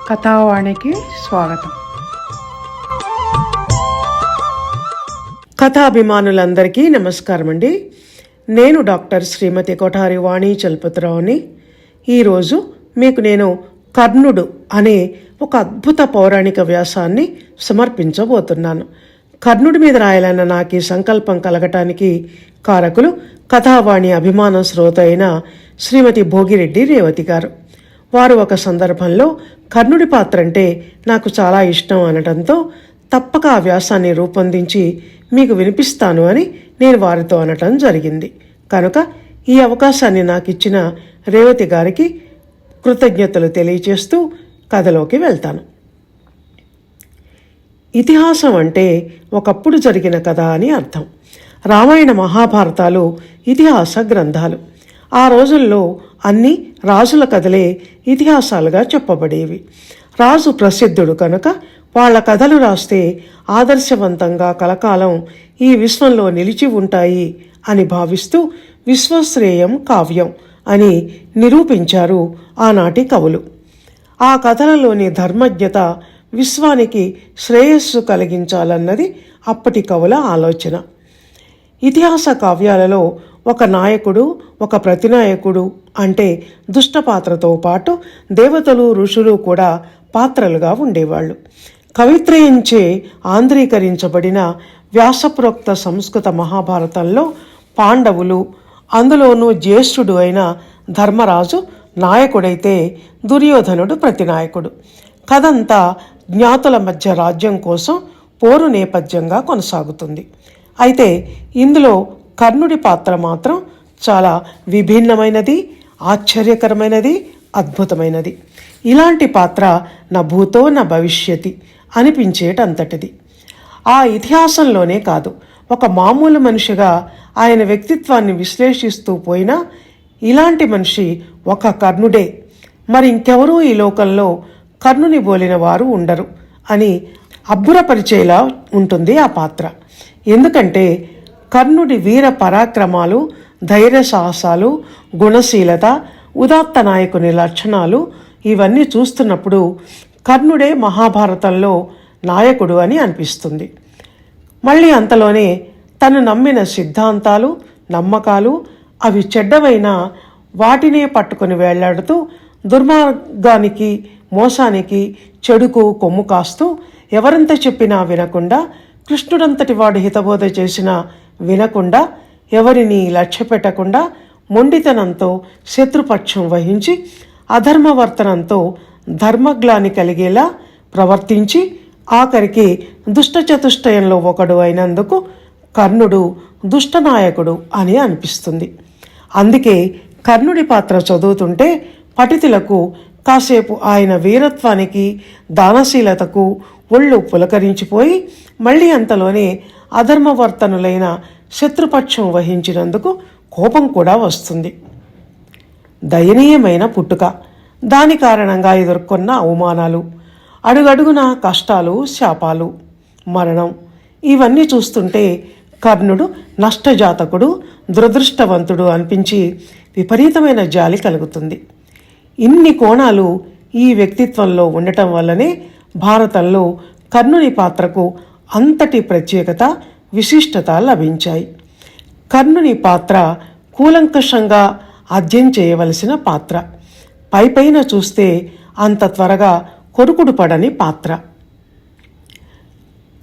కథావాణికి స్వాగతం. కథాభిమానులందరికీ నమస్కారం అండి. నేను డాక్టర్ శ్రీమతి కొఠారి వాణి చలపతిరావుని. ఈరోజు మీకు నేను కర్ణుడు అనే ఒక అద్భుత పౌరాణిక వ్యాసాన్ని సమర్పించబోతున్నాను. కర్ణుడి మీద రాయాలన్న నాకు ఈ సంకల్పం కలగటానికి కారకులు కథావాణి అభిమాన శ్రోత అయిన శ్రీమతి భోగిరెడ్డి రేవతి గారు. వారు ఒక సందర్భంలో కర్ణుడి పాత్ర అంటే నాకు చాలా ఇష్టం అనడంతో తప్పక ఆ వ్యాసాన్ని రూపొందించి మీకు వినిపిస్తాను అని నేను వారితో అనటం జరిగింది. కనుక ఈ అవకాశాన్ని నాకు ఇచ్చిన రేవతి గారికి కృతజ్ఞతలు తెలియచేస్తూ కథలోకి వెళ్తాను. ఇతిహాసం అంటే ఒకప్పుడు జరిగిన కథ అని అర్థం. రామాయణ మహాభారతాలు ఇతిహాస గ్రంథాలు. ఆ రోజుల్లో అన్ని రాజుల కథలే ఇతిహాసాలుగా చెప్పబడేవి. రాజు ప్రసిద్ధుడు కనుక వాళ్ళ కథలు రాస్తే ఆదర్శవంతంగా కలకాలం ఈ విశ్వంలో నిలిచి ఉంటాయి అని భావిస్తూ విశ్వశ్రేయం కావ్యం అని నిరూపించారు ఆనాటి కవులు. ఆ కథలలోని ధర్మజ్ఞత విశ్వానికి శ్రేయస్సు కలిగించాలన్నది అప్పటి కవుల ఆలోచన. ఇతిహాస కావ్యాలలో ఒక నాయకుడు, ఒక ప్రతినాయకుడు అంటే దుష్ట పాత్రతో పాటు దేవతలు, ఋషులు కూడా పాత్రలుగా ఉండేవాళ్ళు. కవిత్రయంచే ఆంధ్రీకరించబడిన వ్యాసప్రోక్త సంస్కృత మహాభారతంలో పాండవులు, అందులోనూ జ్యేష్ఠుడు అయిన ధర్మరాజు నాయకుడైతే దుర్యోధనుడు ప్రతినాయకుడు. కథంతా జ్ఞాతుల మధ్య రాజ్యం కోసం పోరు నేపథ్యంగా కొనసాగుతుంది. అయితే ఇందులో కర్ణుడి పాత్ర మాత్రం చాలా విభిన్నమైనది, ఆశ్చర్యకరమైనది, అద్భుతమైనది. ఇలాంటి పాత్ర నా భూతో నా భవిష్యతి అనిపించేటంతటిది. ఆ ఇతిహాసంలోనే కాదు, ఒక మామూలు మనిషిగా ఆయన వ్యక్తిత్వాన్ని విశ్లేషిస్తూ పోయినా ఇలాంటి మనిషి ఒక కర్ణుడే, మరి ఇంకెవరూ ఈ లోకంలో కర్ణుని బోలిన వారు ఉండరు అని అబ్బురపరిచేలా ఉంటుంది ఆ పాత్ర. ఎందుకంటే కర్ణుడి వీర పరాక్రమాలు, ధైర్య సాహసాలు, గుణశీలత, ఉదాత్త నాయకుని లక్షణాలు ఇవన్నీ చూస్తున్నప్పుడు కర్ణుడే మహాభారతంలో నాయకుడు అని అనిపిస్తుంది. మళ్ళీ అంతలోనే తను నమ్మిన సిద్ధాంతాలు, నమ్మకాలు అవి చెడ్డవైనా వాటినే పట్టుకొని వేళ్లాడుతూ దుర్మార్గానికి, మోసానికి, చెడుకు కొమ్ము కాస్తూ ఎవరంత చెప్పినా వినకుండా, కృష్ణుడంతటి వాడు హితబోధ చేసినా వినకుండా, ఎవరిని లక్ష్య పెట్టకుండా, మొండితనంతో శత్రుపక్షం వహించి అధర్మవర్తనంతో ధర్మగ్లాని కలిగేలా ప్రవర్తించి ఆఖరికి దుష్టచతుష్టయంలో ఒకడు అయినందుకు కర్ణుడు దుష్టనాయకుడు అని అనిపిస్తుంది. అందుకే కర్ణుడి పాత్ర చదువుతుంటే పఠితులకు కాసేపు ఆయన వీరత్వానికి, దానశీలతకు ఒళ్ళు పులకరించిపోయి మళ్ళీ అంతలోనే అధర్మవర్తనులైన శత్రుపక్షం వహించినందుకు కోపం కూడా వస్తుంది. దయనీయమైన పుట్టుక, దాని కారణంగా ఎదుర్కొన్న అవమానాలు, అడుగడుగున కష్టాలు, శాపాలు, మరణం ఇవన్నీ చూస్తుంటే కర్ణుడు నష్టజాతకుడు, దురదృష్టవంతుడు అనిపించి విపరీతమైన జాలి కలుగుతుంది. ఇన్ని కోణాలు ఈ వ్యక్తిత్వంలో ఉండటం వల్లనే భారతంలో కర్ణుని పాత్రకు అంతటి ప్రత్యేకత, విశిష్టత లభించాయి. కర్ణుని పాత్ర కూలంకషంగా అధ్యయనం చేయవలసిన పాత్ర. పైపైన చూస్తే అంత త్వరగా కొరుకుడు పడని పాత్ర.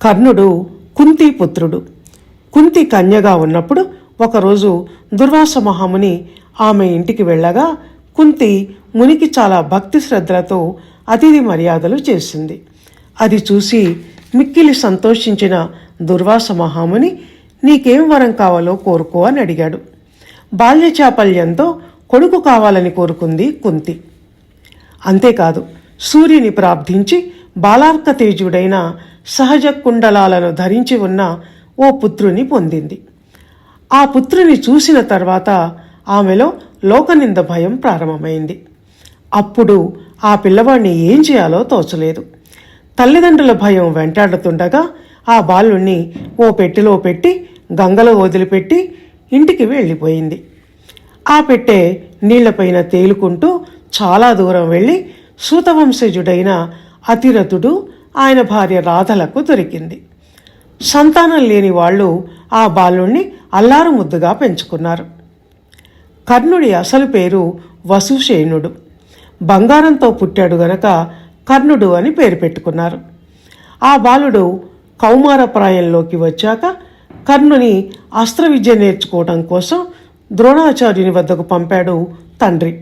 కర్ణుడు కుంతి పుత్రుడు. కుంతి కన్యగా ఉన్నప్పుడు ఒకరోజు దుర్వాస మహాముని ఆమె ఇంటికి వెళ్ళగా కుంతి మునికి చాలా భక్తి శ్రద్ధలతో అతిథి మర్యాదలు చేసింది. అది చూసి మిక్కిలి సంతోషించిన దుర్వాస మహాముని నీకేం వరం కావాలో కోరుకో అని అడిగాడు. బాల్యచాపల్యంతో కొడుకు కావాలని కోరుకుంది కుంతి. అంతేకాదు సూర్యుని ప్రార్థించి బాలార్క తేజుడైన సహజ కుండలాలను ధరించి ఉన్న ఓ పుత్రుని పొందింది. ఆ పుత్రుని చూసిన తర్వాత ఆమెలో లోకనింద భయం ప్రారంభమైంది. అప్పుడు ఆ పిల్లవాడిని ఏం చేయాలో తోచలేదు. తల్లిదండ్రుల భయం వెంటాడుతుండగా ఆ బాలుణ్ణి ఓ పెట్టెలో పెట్టి గంగలో వదిలిపెట్టి ఇంటికి వెళ్ళిపోయింది. ఆ పెట్టె నీళ్లపైన తేలుకుంటూ చాలా దూరం వెళ్ళి సూతవంశజుడైన అతిరథుడు ఆయన భార్య రాధలకు దొరికింది. సంతానం లేని వాళ్ళు ఆ బాలుణ్ణి అల్లారు ముద్దుగా పెంచుకున్నారు. కర్ణుడి అసలు పేరు వసుసేనుడు. బంగారంతో పుట్టాడు గనక కర్ణుడు అని పేరు పెట్టుకున్నారు. ఆ బాలుడు కౌమారప్రాయంలోకి వచ్చాక కర్ణుని అస్త్ర విద్య నేర్చుకోవడం కోసం ద్రోణాచార్యుని వద్దకు పంపాడు తండ్రి.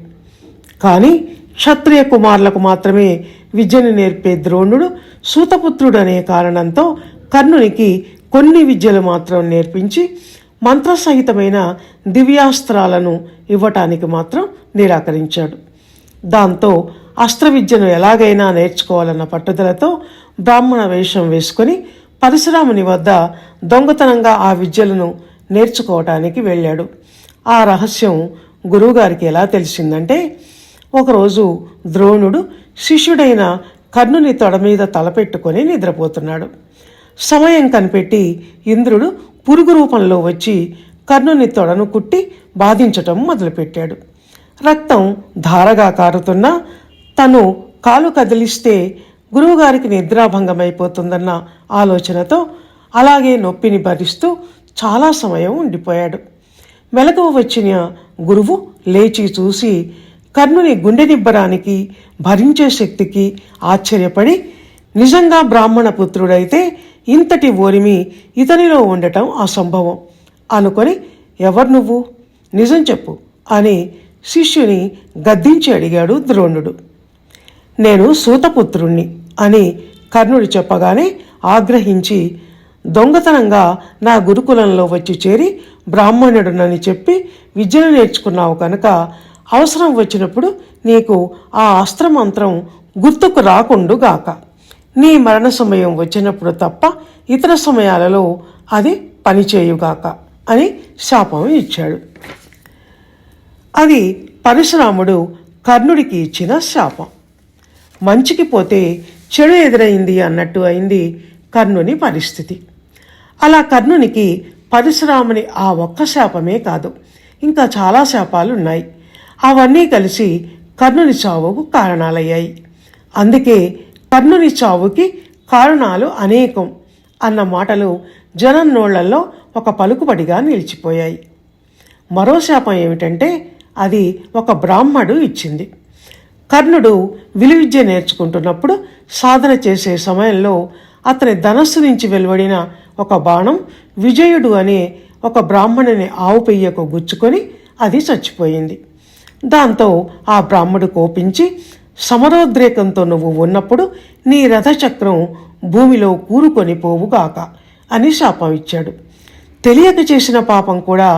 కానీ క్షత్రియ కుమారులకు మాత్రమే విద్యను నేర్పే ద్రోణుడు సూతపుత్రుడనే కారణంతో కర్ణునికి కొన్ని విద్యలు మాత్రం నేర్పించి మంత్రసహితమైన దివ్యాస్త్రాలను ఇవ్వటానికి మాత్రం నిరాకరించాడు. దాంతో అస్త్ర విద్యను ఎలాగైనా నేర్చుకోవాలన్న పట్టుదలతో బ్రాహ్మణ వేషం వేసుకొని పరశురాముని వద్ద దొంగతనంగా ఆ విద్యలను నేర్చుకోవటానికి వెళ్ళాడు. ఆ రహస్యం గురువుగారికి ఎలా తెలిసిందంటే, ఒకరోజు ద్రోణుడు శిష్యుడైన కర్ణుని తొడ మీద తలపెట్టుకొని నిద్రపోతున్నాడు. సమయం కనిపెట్టి ఇంద్రుడు పురుగు రూపంలో వచ్చి కర్ణుని తొడను కుట్టి బాధించటం మొదలుపెట్టాడు. రక్తం ధారగా కారుతున్నా తను కాలు కదిలిస్తే గురువుగారికి నిద్రాభంగమైపోతుందన్న ఆలోచనతో అలాగే నొప్పిని భరిస్తూ చాలా సమయం ఉండిపోయాడు. మెలకువ వచ్చిన గురువు లేచి చూసి కర్ణుని గుండె నిబ్బరానికి, భరించే శక్తికి ఆశ్చర్యపడి, నిజంగా బ్రాహ్మణ పుత్రుడైతే ఇంతటి ఓరిమి ఇతనిలో ఉండటం అసంభవం అనుకొని, ఎవరు నువ్వు, నిజం చెప్పు అని శిష్యుని గద్దించి అడిగాడు ద్రోణుడు. నేను సూతపుత్రుణ్ణి అని కర్ణుడు చెప్పగానే ఆగ్రహించి, దొంగతనంగా నా గురుకులంలో వచ్చి చేరి బ్రాహ్మణుడునని చెప్పి విద్యను నేర్చుకున్నావు కనుక అవసరం వచ్చినప్పుడు నీకు ఆ అస్త్రమంత్రం గుర్తుకు రాకుండుగాక. నీ మరణ సమయం వచ్చినప్పుడు తప్ప ఇతర సమయాలలో అది పనిచేయుగాక అని శాపం ఇచ్చాడు. అది పరశురాముడు కర్ణుడికి ఇచ్చిన శాపం. మంచికి పోతే చెడు ఎదురైంది అన్నట్టు అయింది కర్ణుని పరిస్థితి. అలా కర్ణునికి పరశురాముని ఆ ఒక్క శాపమే కాదు, ఇంకా చాలా శాపాలున్నాయి. అవన్నీ కలిసి కర్ణుని చావుకు కారణాలయ్యాయి. అందుకే కర్ణుని చావుకి కారణాలు అనేకం అన్న మాటలు జనం నోళ్లలో ఒక పలుకుబడిగా నిలిచిపోయాయి. మరో శాపం ఏమిటంటే, అది ఒక బ్రాహ్మడు ఇచ్చింది. కర్ణుడు విలువిద్య నేర్చుకుంటున్నప్పుడు సాధన చేసే సమయంలో అతని ధనస్సు నుంచి వెలువడిన ఒక బాణం విజయుడు అనే ఒక బ్రాహ్మణుని ఆవు పెయ్యకు గుచ్చుకొని అది చచ్చిపోయింది. దాంతో ఆ బ్రాహ్మడు కోపించి, సమరోద్రేకంతో నువ్వు ఉన్నప్పుడు నీ రథచక్రం భూమిలో కూరుకొని పోవుగాక అని శాపం ఇచ్చాడు. తెలియక చేసిన పాపం కూడా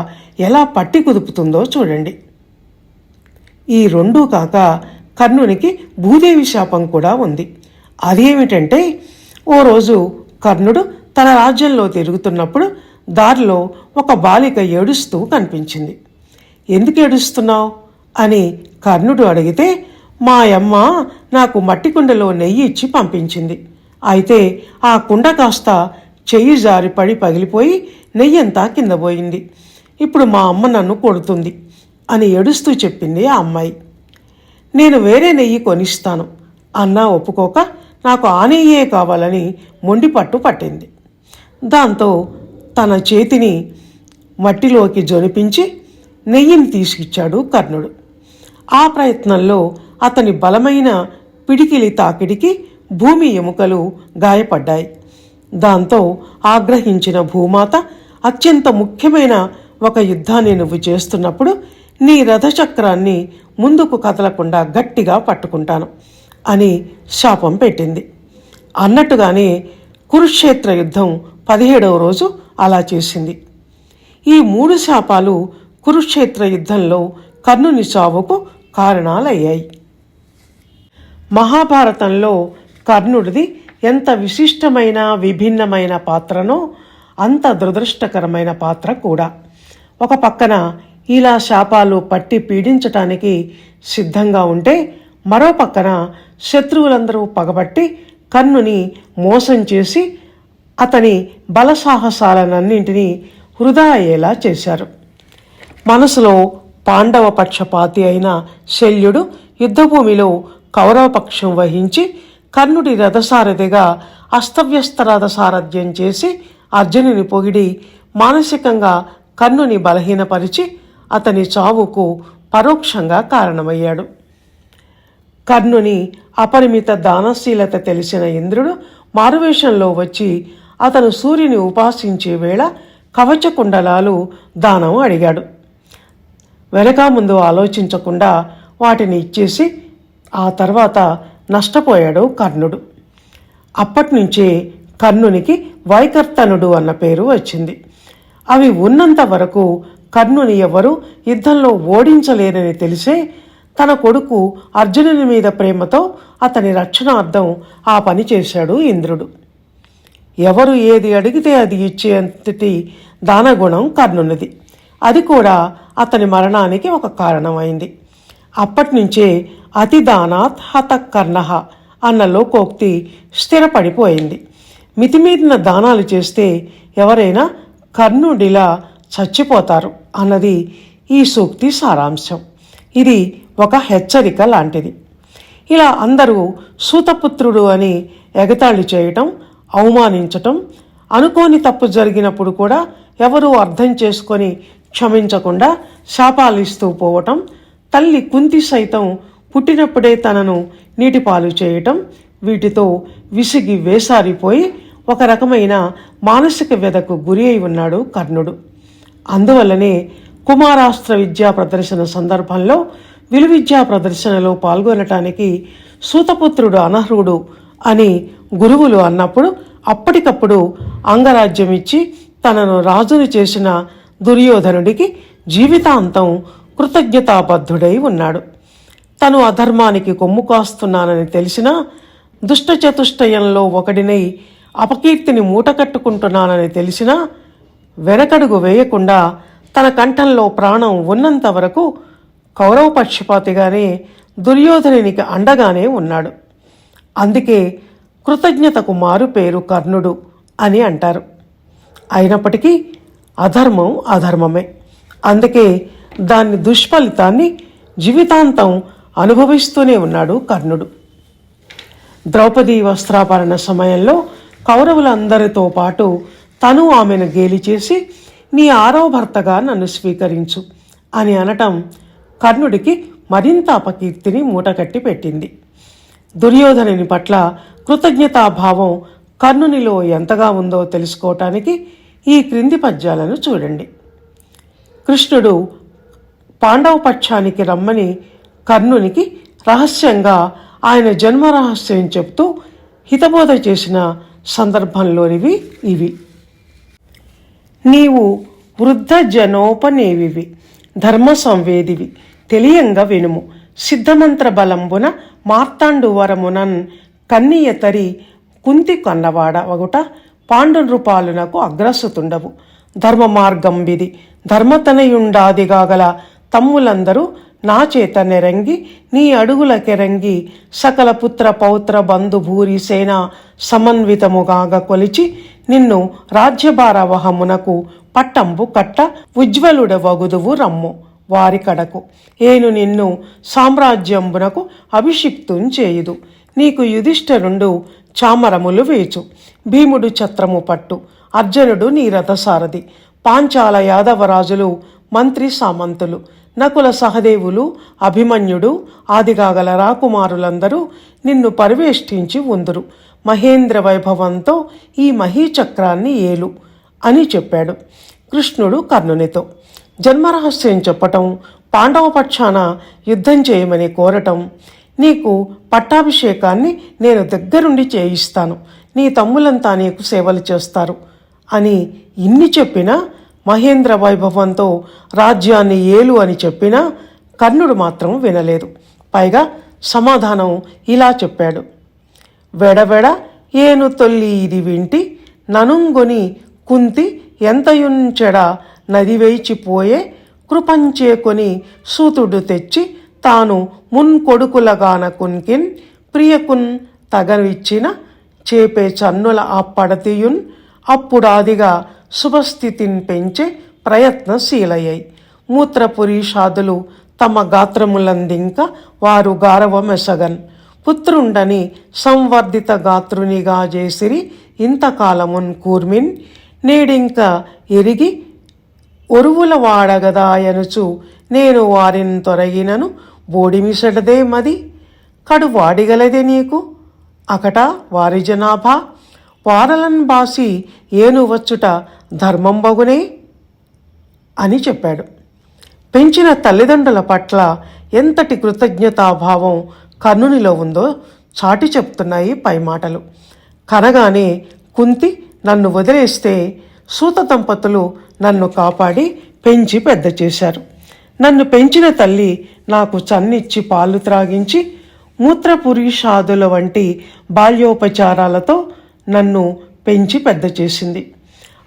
ఎలా పట్టి కుదుపుతుందో చూడండి. ఈ రెండూ కాక కర్ణునికి భూదేవి శాపం కూడా ఉంది. అదేమిటంటే, ఓ రోజు కర్ణుడు తన రాజ్యంలో తిరుగుతున్నప్పుడు దారిలో ఒక బాలిక ఏడుస్తూ కనిపించింది. ఎందుకు ఏడుస్తున్నావు అని కర్ణుడు అడిగితే, మా అమ్మ నాకు మట్టి కుండలో నెయ్యి ఇచ్చి పంపించింది. అయితే ఆ కుండ కాస్త చెయ్యి జారి పడి పగిలిపోయి నెయ్యంతా కింద పోయింది. ఇప్పుడు మా అమ్మ నన్ను కొడుతుంది అని ఏడుస్తూ చెప్పింది ఆ అమ్మాయి. నేను వేరే నెయ్యి కొనిస్తాను అన్నా ఒప్పుకోక నాకు ఆ నెయ్యే కావాలని మొండి పట్టు పట్టింది. దాంతో తన చేతిని మట్టిలోకి జొనిపించి నెయ్యిని తీసుకిచ్చాడు కర్ణుడు. ఆ ప్రయత్నంలో అతని బలమైన పిడికిలి తాకిడికి భూమి ఎముకలు గాయపడ్డాయి. దాంతో ఆగ్రహించిన భూమాత, అత్యంత ముఖ్యమైన ఒక యుద్ధాన్ని నువ్వు చేస్తున్నప్పుడు నీ రథచక్రాన్ని ముందుకు కదలకుండా గట్టిగా పట్టుకుంటాను అని శాపం పెట్టింది. అన్నట్టుగానే కురుక్షేత్ర యుద్ధం 17వ రోజు అలా చేసింది. ఈ 3 శాపాలు కురుక్షేత్ర యుద్ధంలో కర్ణుని చావుకు కారణాలయ్యాయి. మహాభారతంలో కర్ణుడిది ఎంత విశిష్టమైన విభిన్నమైన పాత్రనో అంత దురదృష్టకరమైన పాత్ర కూడా. ఒక పక్కన ఇలా శాపాలు పట్టి పీడించటానికి సిద్ధంగా ఉంటే, మరో పక్కన శత్రువులందరూ పగబట్టి కర్ణుని మోసం చేసి అతని బలసాహసాలన్నింటినీ వృధా అయ్యేలా చేశారు. మనసులో పాండవ పక్షపాతి అయిన శల్యుడు యుద్ధభూమిలో కౌరవపక్షం వహించి కర్ణుడి రథసారథిగా అస్తవ్యస్త రథసారథ్యం చేసి అర్జునుని పొగిడి మానసికంగా కర్ణుని బలహీనపరిచి అతని చావుకు పరోక్షంగా కారణమయ్యాడు. కర్ణుని అపరిమిత దానశీలత తెలిసిన ఇంద్రుడు మారువేషంలో వచ్చి అతను సూర్యుని ఉపాసించే వేళ కవచకుండలాలు దానం అడిగాడు. వెనక ముందు ఆలోచించకుండా వాటిని ఇచ్చేసి ఆ తర్వాత నష్టపోయాడు కర్ణుడు. అప్పటినుంచే కర్ణునికి వైకర్తనుడు అన్న పేరు వచ్చింది. అవి ఉన్నంత వరకు కర్ణుని ఎవరు యుద్ధంలో ఓడించలేరని తెలిసే తన కొడుకు అర్జునుని మీద ప్రేమతో అతని రక్షణార్థం ఆ పని చేశాడు ఇంద్రుడు. ఎవరు ఏది అడిగితే అది ఇచ్చేంతటి దానగుణం కర్ణునిది. అది కూడా అతని మరణానికి ఒక కారణమైంది. అప్పటినుంచే అతి దానాత్ హత కర్ణః అన్న లోకోక్తి స్థిరపడిపోయింది. మితిమీరిన దానాలు చేస్తే ఎవరైనా కర్ణుడిలా చచ్చిపోతారు అన్నది ఈ సూక్తి సారాంశం. ఇది ఒక హెచ్చరిక లాంటిది. ఇలా అందరూ సూతపుత్రుడు అని ఎగతాళి చేయటం, అవమానించటం, అనుకోని తప్పు జరిగినప్పుడు కూడా ఎవరూ అర్థం చేసుకొని క్షమించకుండా శాపాలిస్తూ పోవటం, తల్లి కుంతి సైతం పుట్టినప్పుడే తనను నీటిపాలు చేయటం, వీటితో విసిగి వేసారిపోయి ఒక రకమైన మానసిక వ్యధకు గురి అయి ఉన్నాడు కర్ణుడు. అందువల్లనే కుమారాస్త్ర విద్యా ప్రదర్శన సందర్భంలో విలువిద్యా ప్రదర్శనలో పాల్గొనటానికి సూతపుత్రుడు అనర్హుడు అని గురువులు అన్నప్పుడు అప్పటికప్పుడు అంగరాజ్యం ఇచ్చి తనను రాజును చేసిన దుర్యోధనుడికి జీవితాంతం కృతజ్ఞతాబద్ధుడై ఉన్నాడు. తను అధర్మానికి కొమ్ము కాస్తున్నానని తెలిసినా దుష్టచతుష్టయంలో ఒకడినై అపకీర్తిని మూటకట్టుకుంటున్నానని తెలిసినా వెనకడుగు వేయకుండా తన కంఠంలో ప్రాణం ఉన్నంత వరకు కౌరవ పక్షపాతిగానే దుర్యోధనునికి అండగానే ఉన్నాడు. అందుకే కృతజ్ఞతకు మారు పేరు కర్ణుడు అని అంటారు. అయినప్పటికీ అధర్మం అధర్మమే. అందుకే దాని దుష్ఫలితాన్ని జీవితాంతం అనుభవిస్తూనే ఉన్నాడు కర్ణుడు. ద్రౌపది వస్త్రాపరణ సమయంలో కౌరవులందరితో పాటు తను ఆమెను గేలి చేసి నీ 6వ భర్తగా నన్ను స్వీకరించు అని అనటం కర్ణుడికి మరింత అపకీర్తిని మూటకట్టి పెట్టింది. దుర్యోధనుని పట్ల కృతజ్ఞతాభావం కర్ణునిలో ఎంతగా ఉందో తెలుసుకోవటానికి ఈ క్రింది పద్యాలను చూడండి. కృష్ణుడు పాండవ పక్షానికి రమ్మని కర్ణునికి రహస్యంగా ఆయన జన్మ రహస్యం చెప్తూ హితబోధ చేసిన సందర్భంలోనివి ఇవి. నీవు వృద్ధ జనోపనేవివి, ధర్మ సంవేదివి, తెలియంగా వినుము. సిద్ధమంత్ర బలంబున మార్తాండు వరమునన్ కన్నియతరి కుంతి కన్నవాడ వగుట పాండునృపాలునకు అగ్రసుతుండవు. ధర్మ మార్గం విధి ధర్మతనయుండాదిగాగల తమ్ములందరూ నా చేత నెరంగి నీ అడుగులకెరంగి సకల పుత్ర పౌత్ర బంధు భూరి సేన సమన్వితముగాగ కొలిచి నిన్ను రాజ్యభారవహమునకు పట్టంబు కట్ట ఉజ్వలుడ వగుదువు రమ్ము వారి కడకు. ఏను నిన్ను సామ్రాజ్యంబునకు అభిషిక్తుంచేయుదు. నీకు యుధిష్ఠిరుండు చామరములు వేచు. భీముడు ఛత్రము పట్టు. అర్జునుడు నీ రథసారథి. పాంచాల యాదవరాజులు మంత్రి సామంతులు. నకుల సహదేవులు అభిమన్యుడు ఆదిగాగల రాకుమారులందరూ నిన్ను పరివేష్టించి ఉందురు. మహేంద్ర వైభవంతో ఈ మహీచక్రాన్ని ఏలు అని చెప్పాడు కృష్ణుడు కర్ణునితో. జన్మరహస్యం చెప్పటం, పాండవ పక్షాన యుద్ధం చేయమని కోరటం, నీకు పట్టాభిషేకాన్ని నేను దగ్గరుండి చేయిస్తాను, నీ తమ్ములంతా నీకు సేవలు చేస్తారు అని ఇన్ని చెప్పినా, మహేంద్ర వైభవంతో రాజ్యాన్ని ఏలు అని చెప్పినా కర్ణుడు మాత్రం వినలేదు. పైగా సమాధానం ఇలా చెప్పాడు. వెడవెడ ఏను తొల్లి ఇది వింటి ననుంగొని కుంతి ఎంతయుంచెడ నదివేచిపోయే కృపంచేకొని సూతుడు తెచ్చి తాను మున్కొడుకులగాన కున్కిన్ ప్రియకున్ తగవిచ్చిన చేపే చన్నుల ఆ పడతియున్ అప్పుడాదిగా శుభస్థితిని పెంచే ప్రయత్నశీలయ్యాయి. మూత్రపురీషాదులు తమ గాత్రములందింక వారు గారవమెసగన్ పుత్రుండని సంవర్ధిత గాత్రునిగా చేసిరి ఇంతకాలమున్ కూర్మిన్ నేడింక ఎరిగి ఒరువుల వాడగదాయనుచు నేను వారిని తొరగినను బోడిమిసడదే మది కడు వాడిగలదే నీకు అకట వారి జనాభా వారలన్ బాసి ఏను వచ్చుట ధర్మం బగునే అని చెప్పాడు. పెంచిన తల్లిదండ్రుల పట్ల ఎంతటి కృతజ్ఞతాభావం కర్ణునిలో ఉందో చాటి చెప్తున్నాయి పై మాటలు. కనగానే కుంతి నన్ను వదిలేస్తే సూత దంపతులు నన్ను కాపాడి పెంచి పెద్ద చేశారు. నన్ను పెంచిన తల్లి నాకు చన్నిచ్చి పాలు త్రాగించి మూత్రపురీషాదుల వంటి బాల్యోపచారాలతో నన్ను పెంచి పెద్ద చేసింది.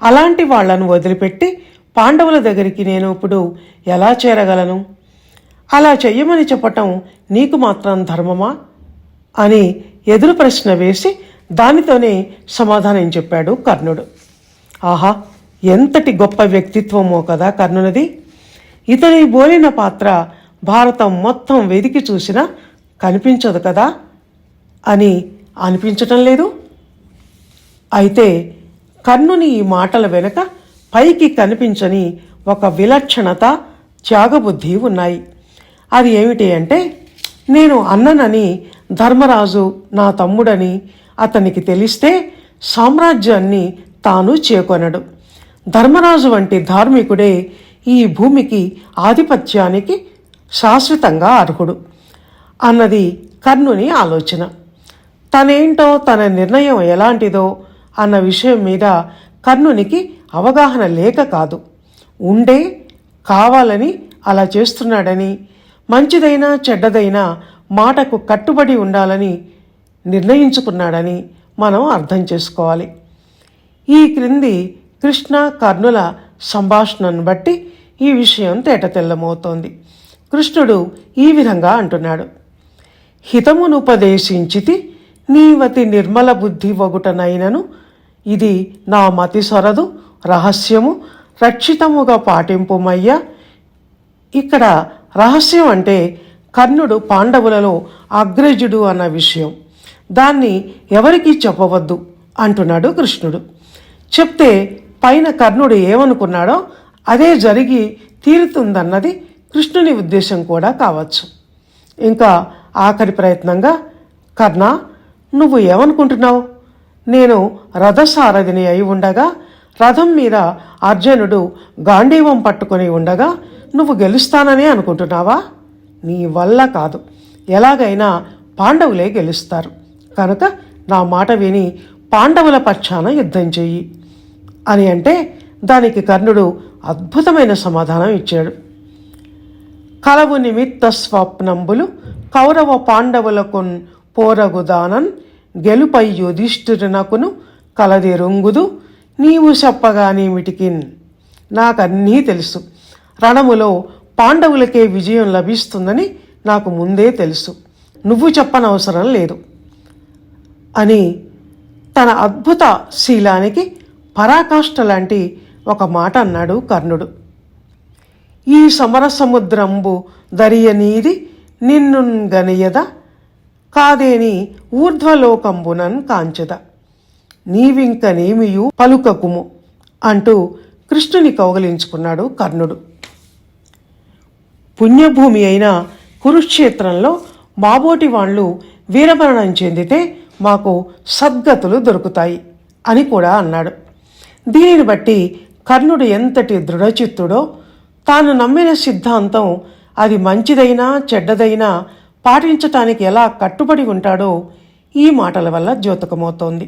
అలాంటి వాళ్లను వదిలిపెట్టి పాండవుల దగ్గరికి నేను ఇప్పుడు ఎలా చేరగలను? అలా చెయ్యమని చెప్పటం నీకు మాత్రం ధర్మమా అని ఎదురు ప్రశ్న వేసి దానితోనే సమాధానం చెప్పాడు కర్ణుడు. ఆహా, ఎంతటి గొప్ప వ్యక్తిత్వమో కదా కర్ణునిది. ఇతని బోలిన పాత్ర భారతం మొత్తం వెదికి చూసినా కనిపించదు కదా అని అనిపించటం లేదు. అయితే కర్ణుని ఈ మాటల వెనుక పైకి కనిపించని ఒక విలక్షణత, త్యాగబుద్ధి ఉన్నాయి. అది ఏమిటి అంటే, నేను అన్ననని ధర్మరాజు నా తమ్ముడని అతనికి తెలిస్తే సామ్రాజ్యాన్ని తాను చేకొనడు. ధర్మరాజు వంటి ధార్మికుడే ఈ భూమికి ఆధిపత్యానికి శాశ్వతంగా అర్హుడు అన్నది కర్ణుని ఆలోచన. తనేంటో, తన నిర్ణయం ఎలాంటిదో అన్న విషయం మీద కర్ణునికి అవగాహన లేక కాదు, ఉండే కావాలని అలా చేస్తున్నాడని, మంచిదైనా చెడ్డదైనా మాటకు కట్టుబడి ఉండాలని నిర్ణయించుకున్నాడని మనం అర్థం చేసుకోవాలి. ఈ క్రింది కృష్ణ కర్ణుల సంభాషణను బట్టి ఈ విషయం తేటతెల్లమవుతోంది. కృష్ణుడు ఈ విధంగా అంటున్నాడు: హితమునుపదేశించితి నీవతి నిర్మల బుద్ధి వగుటనైనను ఇది నా మతి సొరదు రహస్యము రక్షితముగా పాటింపుమయ్యా. ఇక్కడ రహస్యం అంటే కర్ణుడు పాండవులలో అగ్రజుడు అన్న విషయం. దాన్ని ఎవరికీ చెప్పవద్దు అంటున్నాడు కృష్ణుడు. చెప్తే పైన కర్ణుడు ఏమనుకున్నాడో అదే జరిగి తీరుతుందన్నది కృష్ణుని ఉద్దేశం కూడా కావచ్చు. ఇంకా ఆఖరి ప్రయత్నంగా, కర్ణ, నువ్వు ఏమనుకుంటున్నావు? నేను రథసారథిని అయి ఉండగా, రథం మీద అర్జునుడు గాంధీవం పట్టుకొని ఉండగా నువ్వు గెలుస్తానని అనుకుంటున్నావా? నీ వల్ల కాదు. ఎలాగైనా పాండవులే గెలుస్తారు. కనుక నా మాట విని పాండవుల పక్షాన యుద్ధం చెయ్యి అని అంటే దానికి కర్ణుడు అద్భుతమైన సమాధానం ఇచ్చాడు. కలవు నిమిత్త స్వప్నంబులు కౌరవ పాండవులకు పోరగుదానన్ గెలుపై యుధిష్ఠిరునకును కలది రొంగుదు నీవు చెప్పగానేమిటికిన్. నాకన్నీ తెలుసు. రణములో పాండవులకే విజయం లభిస్తుందని నాకు ముందే తెలుసు. నువ్వు చెప్పనవసరం లేదు అని తన అద్భుత శీలానికి పరాకాష్ఠ లాంటి ఒక మాట అన్నాడు కర్ణుడు. ఈ సమర సముద్రంబు దరియనీది నిన్ను గనియద కాదేని ఊర్ధ్వలోకంబునన్ కాంచద నీవింకనేమియు పలుకకుము అంటూ కృష్ణుని కౌగలించుకున్నాడు కర్ణుడు. పుణ్యభూమి అయిన కురుక్షేత్రంలో మాబోటి వాళ్ళు వీరమరణం చెందితే మాకు సద్గతులు దొరుకుతాయి అని కూడా అన్నాడు. దీనిని బట్టి కర్ణుడు ఎంతటి దృఢచిత్తుడో, తాను నమ్మిన సిద్ధాంతం అది మంచిదైనా చెడ్డదైనా పాటించటానికి ఎలా కట్టుబడి ఉంటాడో ఈ మాటల వల్ల ద్యోతకమవుతోంది.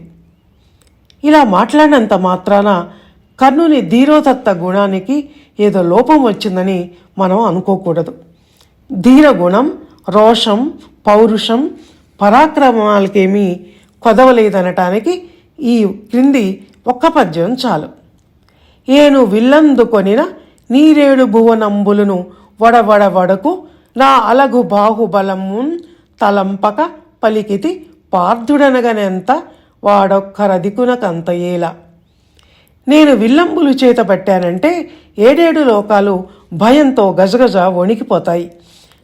ఇలా మాట్లాడినంత మాత్రాన కర్ణుని ధీరోదత్త గుణానికి ఏదో లోపం వచ్చిందని మనం అనుకోకూడదు. ధీర గుణం, రోషం, పౌరుషం, పరాక్రమాలకేమీ కొదవలేదనటానికి ఈ క్రింది ఒక్క పద్యం చాలు. ఏను విల్లందుకొనిన నీరేడు భువనంబులను వడవడవడకు నా అలగు బాహుబలమున్ తలంపక పలికితి పార్థుడనగనెంత వాడొక్కరదికునకంత ఏలా. నేను విల్లంబులు చేతబట్టానంటే 7 లోకాలు భయంతో గజగజ వణికిపోతాయి.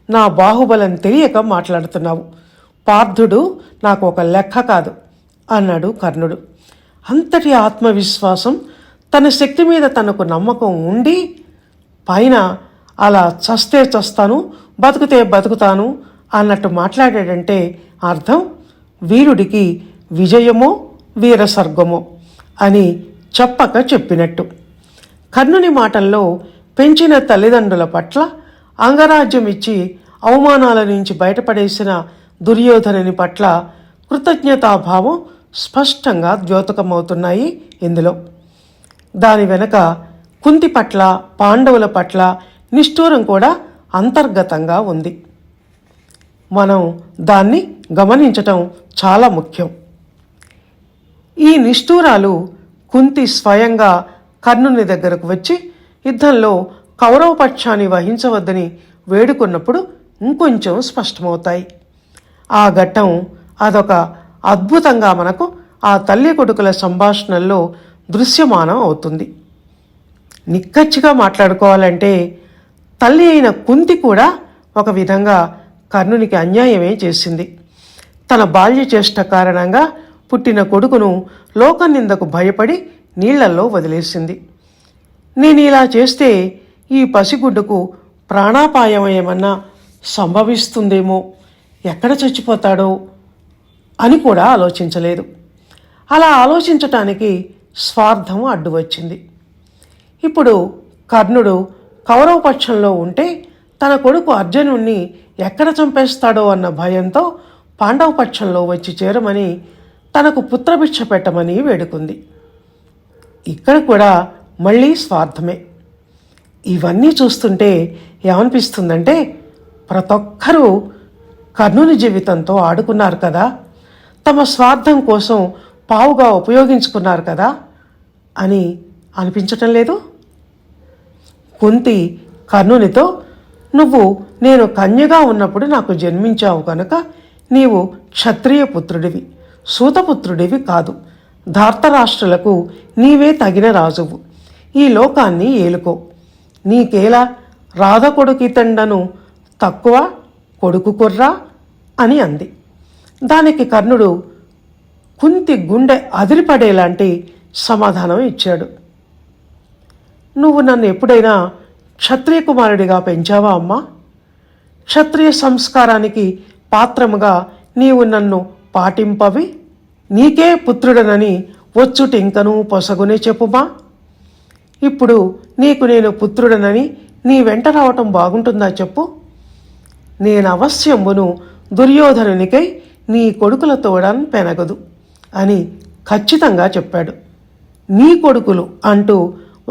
నా బాహుబలం తెలియక మాట్లాడుతున్నావు. పార్థుడు నాకు ఒక లెక్క కాదు అన్నాడు కర్ణుడు. అంతటి ఆత్మవిశ్వాసం, తన శక్తి మీద తనకు నమ్మకం ఉండి పైన అలా చస్తే చస్తాను, బతుకుతే బతుకుతాను అన్నట్టు మాట్లాడాడంటే అర్థం వీరుడికి విజయమో వీరసర్గమో అని చెప్పక చెప్పినట్టు. కర్ణుని మాటల్లో పెంచిన తల్లిదండ్రుల పట్ల, అంగరాజ్యం ఇచ్చి అవమానాల నుంచి బయటపడేసిన దుర్యోధనుని పట్ల కృతజ్ఞతాభావం స్పష్టంగా ద్యోతకమవుతున్నాయి ఇందులో. దాని వెనక కుంతి పట్ల, పాండవుల పట్ల నిష్ఠూరం కూడా అంతర్గతంగా ఉంది. మనం దాన్ని గమనించటం చాలా ముఖ్యం. ఈ నిష్ఠూరాలు కుంతి స్వయంగా కర్ణుని దగ్గరకు వచ్చి యుద్ధంలో కౌరవ పక్షాన్ని వహించవద్దని వేడుకున్నప్పుడు ఇంకొంచెం స్పష్టమవుతాయి. ఆ ఘట్టం అదొక అద్భుతంగా మనకు ఆ తల్లి కొడుకుల సంభాషణల్లో దృశ్యమానం అవుతుంది. నిక్కచ్చిగా మాట్లాడుకోవాలంటే తల్లి అయిన కుంతి కూడా ఒక విధంగా కర్ణునికి అన్యాయమే చేసింది. తన బాల్య చేష్ట కారణంగా పుట్టిన కొడుకును లోకనిందకు భయపడి నీళ్లల్లో వదిలేసింది. నేను ఇలా చేస్తే ఈ పసిగుడ్డుకు ప్రాణాపాయం ఏమన్నా సంభవిస్తుందేమో, ఎక్కడ చచ్చిపోతాడో అని కూడా ఆలోచించలేదు. అలా ఆలోచించటానికి స్వార్థం అడ్డు వచ్చింది. ఇప్పుడు కర్ణుడు కౌరవ పక్షంలో ఉంటే తన కొడుకు అర్జునుణ్ణి ఎక్కడ చంపేస్తాడో అన్న భయంతో పాండవ పక్షంలో వచ్చి చేరమని, తనకు పుత్రభిక్ష పెట్టమని వేడుకుంది. ఇక్కడ కూడా మళ్ళీ స్వార్థమే. ఇవన్నీ చూస్తుంటే ఏమనిపిస్తుందంటే ప్రతి ఒక్కరూ కర్ణుని జీవితంతో ఆడుకున్నారు కదా, తమ స్వార్థం కోసం పావుగా ఉపయోగించుకున్నారు కదా అని అనిపించటం లేదు? కుంతి కర్ణునితో, నువ్వు నేను కన్యగా ఉన్నప్పుడు నాకు జన్మించావు కనుక నీవు క్షత్రియ పుత్రుడివి, సూతపుత్రుడివి కాదు. ధార్తరాష్ట్రులకు నీవే తగిన రాజువు, ఈ లోకాన్ని ఏలుకో. నీకేలా రాధ కొడుకితండను తక్కువ, కొడుకు కుర్రా అని అంది. దానికి కర్ణుడు కుంతి గుండె అదిరిపడేలాంటి సమాధానం ఇచ్చాడు. నువ్వు నన్ను ఎప్పుడైనా క్షత్రియ కుమారుడిగా పెంచావా అమ్మా? క్షత్రియ సంస్కారానికి పాత్రముగా నీవు నన్ను పాటింపవి, నీకే పుత్రుడనని వచ్చుటింకను పొసగునే చెప్పుమా. ఇప్పుడు నీకు నేను పుత్రుడనని నీ వెంట రావటం బాగుంటుందా చెప్పు? నేను అవశ్యంబును దుర్యోధనునికై నీ కొడుకుల తోడన్ పెనగదు అని ఖచ్చితంగా చెప్పాడు. నీ కొడుకులు అంటూ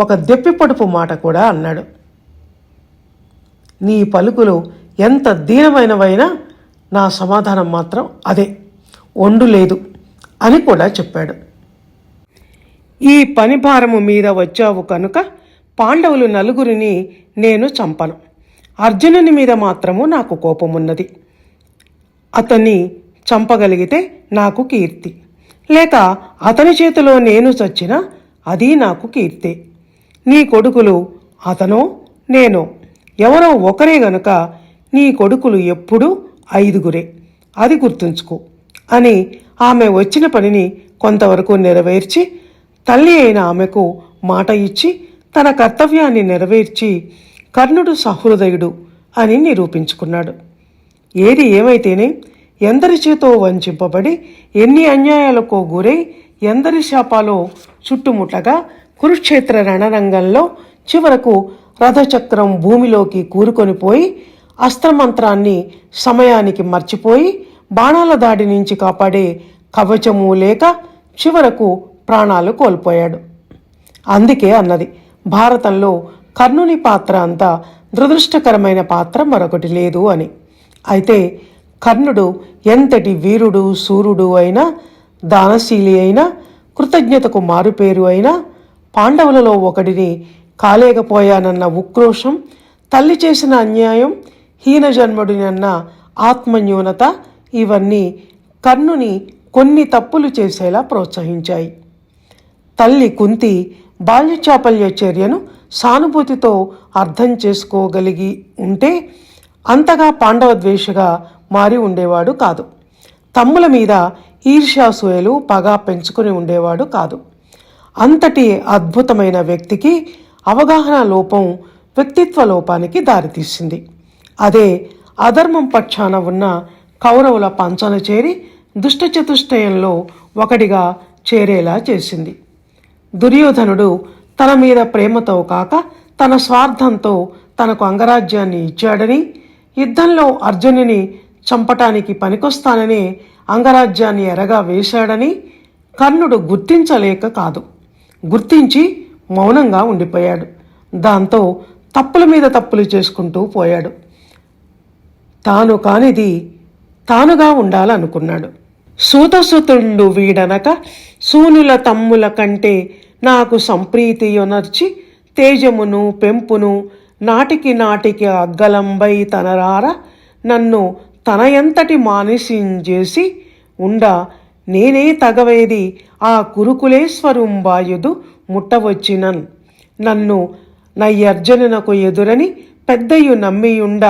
ఒక దెప్పిపొడుపు మాట కూడా అన్నాడు. నీ పలుకులు ఎంత దీనమైనవైనా నా సమాధానం మాత్రం అదే, ఒండు లేదు అని కూడా చెప్పాడు. ఈ పని భారము మీద వచ్చావు కనుక పాండవులు నలుగురిని నేను చంపను. అర్జునుని మీద మాత్రము నాకు కోపమున్నది. అతన్ని చంపగలిగితే నాకు కీర్తి, లేక అతని చేతిలో నేను చచ్చినా అది నాకు కీర్తే. నీ కొడుకులు అతనో నేనో ఎవరో ఒకరే గనుక నీ కొడుకులు ఎప్పుడూ 5గురే, అది గుర్తుంచుకో అని ఆమె వచ్చిన పనిని కొంతవరకు నెరవేర్చి, తల్లి అయిన ఆమెకు మాట ఇచ్చి తన కర్తవ్యాన్ని నెరవేర్చి కర్ణుడు సహృదయుడు అని నిరూపించుకున్నాడు. ఏది ఏమైతేనే ఎందరి చేతో వంచింపబడి ఎన్ని అన్యాయాలకో గురై ఎందరి శాపాలో చుట్టుముట్టగా కురుక్షేత్ర రణరంగంలో చివరకు రథచక్రం భూమిలోకి కూరుకొని పోయి అస్త్రమంత్రాన్ని సమయానికి మర్చిపోయి బాణాల దాడి నుంచి కాపాడే కవచము లేక చివరకు ప్రాణాలు కోల్పోయాడు. అందుకే అన్నది, భారతంలో కర్ణుని పాత్ర అంత దురదృష్టకరమైన పాత్ర మరొకటి లేదు అని. అయితే కర్ణుడు ఎంతటి వీరుడు శూరుడు అయినా, దానశీలి అయినా, కృతజ్ఞతకు మారుపేరు అయినా, పాండవులలో ఒకడిని కాలేకపోయానన్న ఉక్రోషం, తల్లి చేసిన అన్యాయం, హీనజన్ముడినన్న ఆత్మన్యూనత ఇవన్నీ కర్ణుని కొన్ని తప్పులు చేసేలా ప్రోత్సహించాయి. తల్లి కుంతి బాల్యచాపల్య చర్యను సానుభూతితో అర్థం చేసుకోగలిగి ఉంటే అంతగా పాండవ ద్వేషగా మారి ఉండేవాడు కాదు. తమ్ముల మీద ఈర్ష్యాసూయలు పగ పెంచుకుని ఉండేవాడు కాదు. అంతటి అద్భుతమైన వ్యక్తికి అవగాహన లోపం వ్యక్తిత్వ లోపానికి దారితీసింది. అదే అధర్మం పక్షాన ఉన్న కౌరవుల పంచన చేరి దుష్టచతుష్టయంలో ఒకడిగా చేరేలా చేసింది. దుర్యోధనుడు తన మీద ప్రేమతో కాక తన స్వార్థంతో తనకు అంగరాజ్యాన్ని ఇచ్చాడని, యుద్ధంలో అర్జునుని చంపటానికి పనికొస్తానని అంగరాజ్యాన్ని ఎరగా వేశాడని కర్ణుడు గుర్తించలేక కాదు, గుర్తించి మౌనంగా ఉండిపోయాడు. దాంతో తప్పుల మీద తప్పులు చేసుకుంటూ పోయాడు. తాను కానిది తానుగా ఉండాలనుకున్నాడు. సూతసుతుండు వీడనక సూనుల తమ్ముల కంటే నాకు సంప్రీతి యొనర్చి తేజమును పెంపును నాటికి నాటికి అగ్గలంబై తనరార నన్ను తనయంతటి మానసించేసి ఉండ నేనే తగవేది ఆ కురుకులేశ్వరుంబాయుదు ముట్టవచ్చినన్ నన్ను నయ్యర్జనునకు ఎదురని పెద్దయు నమ్మియుండ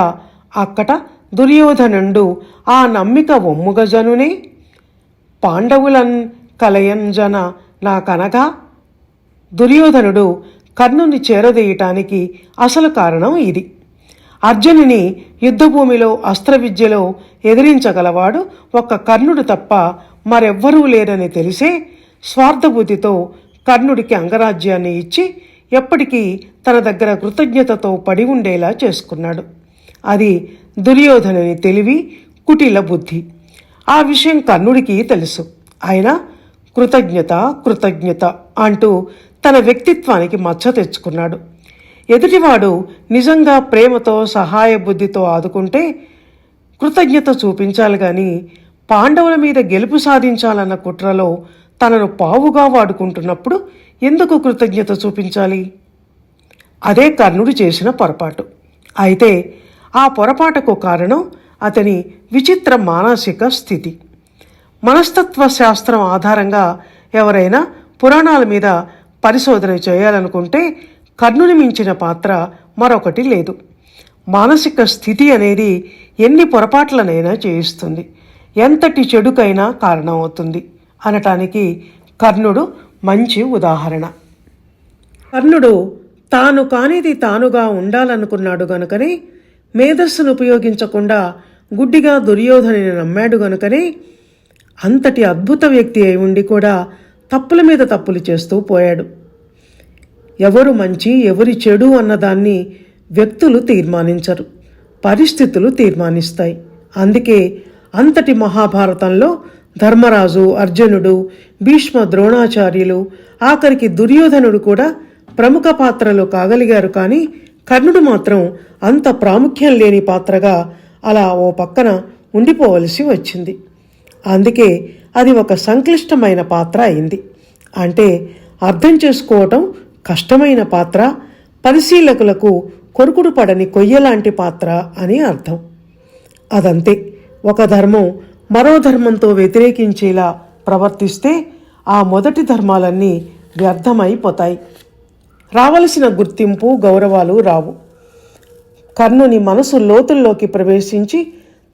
అక్కట దుర్యోధనుండు ఆ నమ్మిక ఒమ్ముగజనునే పాండవులన్ కలయంజన నాకనగా. దుర్యోధనుడు కర్ణుని చేరదీయటానికి అసలు కారణం ఇది. అర్జునుని యుద్ధభూమిలో అస్త్రవిద్యలో ఎదిరించగలవాడు ఒక్క కర్ణుడు తప్ప మరెవ్వరూ లేరని తెలిసే స్వార్థబుద్ధితో కర్ణుడికి అంగరాజ్యాన్ని ఇచ్చి ఎప్పటికీ తన దగ్గర కృతజ్ఞతతో పడి ఉండేలా చేసుకున్నాడు. అది దుర్యోధనుని తెలివి, కుటిల బుద్ధి. ఆ విషయం కర్ణుడికి తెలుసు. ఆయన కృతజ్ఞత కృతజ్ఞత అంటూ తన వ్యక్తిత్వానికి మచ్చ తెచ్చుకున్నాడు. ఎదుటివాడు నిజంగా ప్రేమతో సహాయ బుద్ధితో ఆదుకుంటే కృతజ్ఞత చూపించాలి కానీ పాండవుల మీద గెలుపు సాధించాలన్న కుట్రలో తనను పావుగా వాడుకుంటున్నప్పుడు ఎందుకు కృతజ్ఞత చూపించాలి? అదే కర్ణుడు చేసిన పొరపాటు. అయితే ఆ పొరపాటుకు కారణం అతని విచిత్ర మానసిక స్థితి. మనస్తత్వ శాస్త్రం ఆధారంగా ఎవరైనా పురాణాల మీద పరిశోధన చేయాలనుకుంటే కర్ణుని మించిన పాత్ర మరొకటి లేదు. మానసిక స్థితి అనేది ఎన్ని పొరపాట్లనైనా చేయిస్తుంది, ఎంతటి చెడుకైనా కారణమవుతుంది అనటానికి కర్ణుడు మంచి ఉదాహరణ. కర్ణుడు తాను కానిది తానుగా ఉండాలనుకున్నాడు గనుకనే మేధస్సును ఉపయోగించకుండా గుడ్డిగా దుర్యోధనుని నమ్మాడు గనుకనే అంతటి అద్భుత వ్యక్తి అయి ఉండి కూడా తప్పుల మీద తప్పులు చేస్తూ పోయాడు. ఎవరు మంచి ఎవరి చెడు అన్నదాన్ని వ్యక్తులు తీర్మానించరు, పరిస్థితులు తీర్మానిస్తాయి. అందుకే అంతటి మహాభారతంలో ధర్మరాజు, అర్జునుడు, భీష్మ, ద్రోణాచార్యులు, ఆఖరికి దుర్యోధనుడు కూడా ప్రముఖ పాత్రలు కాగలిగారు. కానీ కర్ణుడు మాత్రం అంత ప్రాముఖ్యం లేని పాత్రగా అలా ఓ పక్కన ఉండిపోవలసి వచ్చింది. అందుకే అది ఒక సంక్లిష్టమైన పాత్ర అయింది. అంటే అర్థం చేసుకోవటం కష్టమైన పాత్ర, పరిశీలకులకు కొరుకుడు పడని కొయ్యలాంటి పాత్ర అని అర్థం. అదంతే. ఒక ధర్మం మరో ధర్మంతో వ్యతిరేకించేలా ప్రవర్తిస్తే ఆ మొదటి ధర్మాలన్నీ వ్యర్థమైపోతాయి. రావలసిన గుర్తింపు, గౌరవాలు రావు. కర్ణుని మనసు లోతుల్లోకి ప్రవేశించి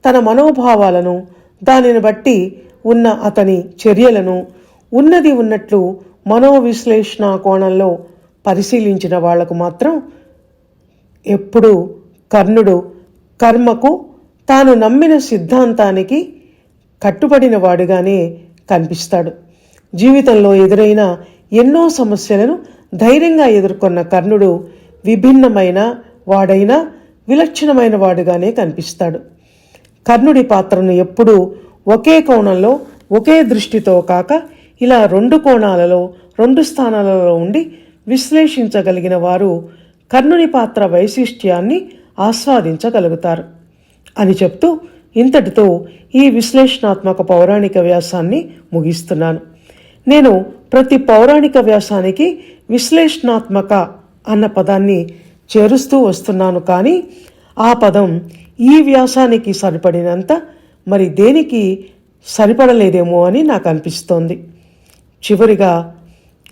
తన మనోభావాలను, దానిని బట్టి ఉన్న అతని చర్యలను ఉన్నది ఉన్నట్లు మనోవిశ్లేషణ కోణంలో పరిశీలించిన వాళ్లకు మాత్రం ఎప్పుడూ కర్ణుడు కర్మకు, తాను నమ్మిన సిద్ధాంతానికి కట్టుబడిన వాడుగానే కనిపిస్తాడు. జీవితంలో ఎదురైన ఎన్నో సమస్యలను ధైర్యంగా ఎదుర్కొన్న కర్ణుడు విభిన్నమైన వాడైనా విలక్షణమైన వాడుగానే కనిపిస్తాడు. కర్ణుడి పాత్రను ఎప్పుడూ ఒకే కోణంలో, ఒకే దృష్టితో కాక ఇలా రెండు కోణాలలో, రెండు స్థానాలలో ఉండి విశ్లేషించగలిగిన వారు కర్ణుని పాత్ర వైశిష్ట్యాన్ని ఆస్వాదించగలుగుతారు అని చెప్తూ ఇంతటితో ఈ విశ్లేషణాత్మక పౌరాణిక వ్యాసాన్ని ముగిస్తున్నాను. నేను ప్రతి పౌరాణిక వ్యాసానికి విశ్లేషణాత్మక అన్న పదాన్ని చేరుస్తూ వస్తున్నాను. కానీ ఆ పదం ఈ వ్యాసానికి సరిపడినంత మరి దేనికి సరిపడలేదేమో అని నాకు అనిపిస్తోంది. చివరిగా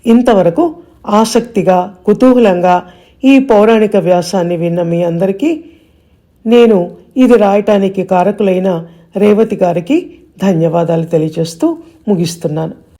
ఇంతవరకు ఆసక్తిగా, కుతూహలంగా ఈ పౌరాణిక వ్యాసాన్ని విన్న మీ అందరికీ నేను ఇది రాయటానికి కారకులైన రేవతి గారికి ధన్యవాదాలు తెలియజేస్తూ ముగిస్తున్నాను.